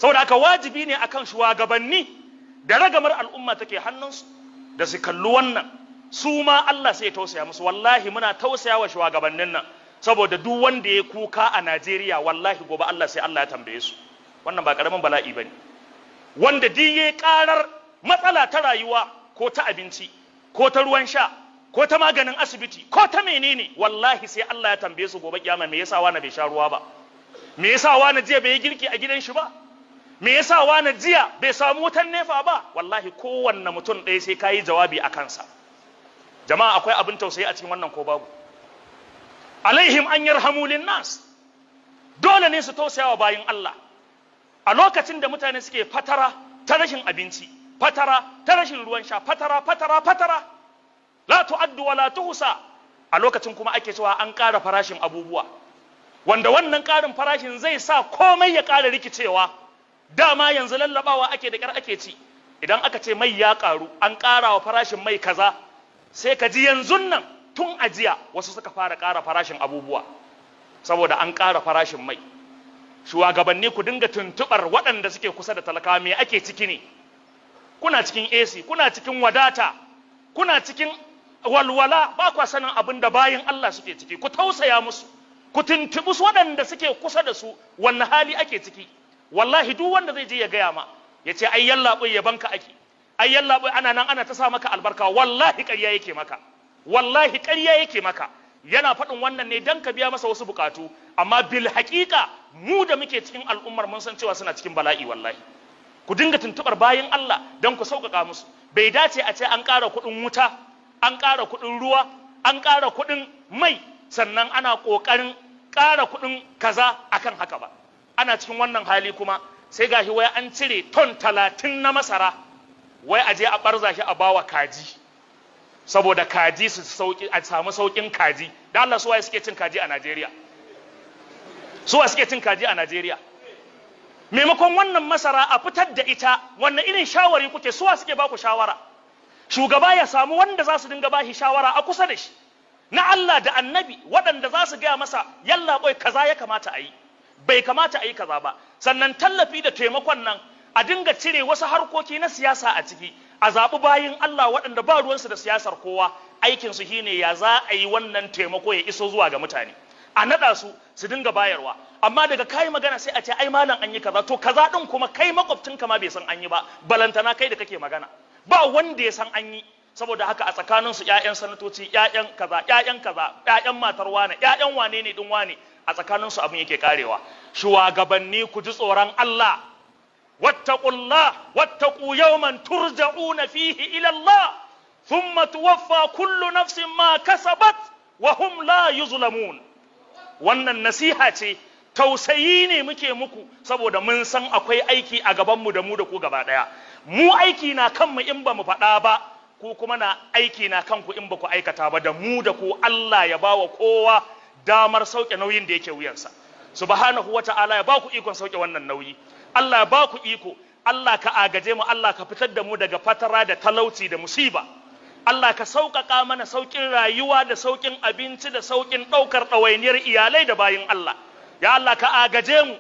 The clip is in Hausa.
saboda haka wajibi ne akan shugabanni da ragamar al'umma take hannunsu da su kalli wannan, su ma Allah sai ya tausaya musu. Wallahi muna tausaya wa shugabannin nan, saboda duk wanda ya kuka a Najeriya wallahi gobe Allah sai Allah ya tambaye su. Wannan ba karamin bala'i bane. Wanda duk ya karar matsala ta rayuwa ko ta abinci ko ta ruwan sha ko ta maganin asibiti ko ta menene, wallahi sai Allah ya tambaye su gobe kiyama, me yasa wani bai sha ruwa ba, me yasa wani jiya bai yi girki a gidan shi ba, me yasa wani jiya bai samu wutan nefa ba. Wallahi kowanne mutum ɗaya sai kayi jawabi a kansa. Jama'a, akwai abin tausayi a cikin wannan ko babu? Alaihim an yarhamu linnas, dole ne su tausaya wa bayin Allah a lokacin da mutane suke fatara ta rashin abinci, fatara ta rashin ruwan sha, fatara la tu'addu wa la tuhsa. A lokacin kuma ake cewa an ƙara farashin abubuwa, wanda wannan ƙarin farashin zai sa komai ya ƙara rikicewa. Dama yanzu lallabawa ake da ƙyar ake ci. Idan aka ce mai ya ƙaru, an ƙara wa farashin mai kaza, sai ka ji yanzu nan tun ajiya wasu suka fara ƙara farashin abubuwa saboda an ƙara farashin mai. Shugabanni, ku dinga tuntuɓar waɗanda suke kusa da talakawa, me ake ciki ne? Kuna cikin AC, kuna cikin wadata, kuna cikin walwala, ba kwa sanin abin da bayin Allah suke ciki. Ku tausaya musu, ku tuntuɓi waɗanda suke kusa da su wanne hali ake ciki. Wallahi duk wanda zai je ya gaya ma, ya ce ai yallaɓoi ya banka ake, ai yallaɓoi ana nan ana ta sa maka albarka, wallahi ƙarya yake maka, wallahi ƙarya yake maka. Yana faɗin wannan ne don ka biya masa wasu bukatu, amma bil haƙiƙa mu da muke cikin al'ummar mun san cewa suna cikin bala'i. Wallahi ku dinga tuntuɓar bayin Allah don ku sauƙaƙa musu. Bai dace a ce an ƙara kuɗin wuta, an ƙara kuɗin ruwa, an ƙara kuɗin mai, sannan ana ƙoƙarin ƙara kuɗin kaza akan haka ba. Ana cikin wannan hali kuma sai gashi wai an cire ton 30 na masara, wai a je a ɓarza shi a bawa kaji, saboda kaji su sauki, a samu saukin kaji. Da Allah, suwaye suke cin kaji a Najeriya? Suwaye suke cin kaji a Najeriya? Maimakon wannan masara a fitar da ita, wannan irin shawari kuke? Suwa suke ba ku shawara? Shugaba ya samu wanda za su dinga bashi shawara a kusa da shi, na Allah da Annabi, waɗanda za su gaya masa yalla boy kaza ya kamata a yi, bai kamata a yi kaza ba. Sannan tallafi da taimakon nan a dinga cire wasu harkoki na siyasa a ciki, a zaɓi bayin Allah waɗanda ba ruwansu da siyasar kowa, aikinsu shine ya za a yi wannan taimako ya iso zuwa ga mutane, a naɗa su dinga bayarwa. Amma daga kayi magana sai a ce ai malam an yi kaza, to kaza ɗin kuma kai makwabcinka ma bai san an yi ba, balantana kai da kake magana. Ba wanda ya san an yi. Saboda haka a tsakaninsu ƴaƴan sanatoci, ƴaƴan kaza, ƴaƴan matar wane, ƴaƴan wane ne din wane, a tsakaninsu abin yake karewa. Shugabanni, ku ji tsoron Allah. wattaqullah wattaqu yawman turja'una fihi ila Allah thumma tuwaffa kullu nafsin ma kasabat wa hum la yuzlamun. Wannan nasiha ce, tausayi ne muke muku, saboda mun san akwai aiki a gabanmu da mu da ku gaba daya. Mu aiki na kanmu in ba mu faɗa ba, ku kuma na aiki na kanku in ba ku aikata ba. Da mu da ku Allah ya bawa kowa damar sauke nauyin da yake wuyansa. Subhanahu wata'ala ya ba ku ikon sauke wannan nauyi. Allah ya ba ku iko. Allah ka agaje mu, Allah ka fitar da mu daga fatara da talauci da musiba. Allah ka sauƙaƙa mana sauƙin rayuwa da sauƙin abinci da sauƙin ɗaukar ɗawainiyar iyalai da bayin Allah. Ya Allah ka agaje mu.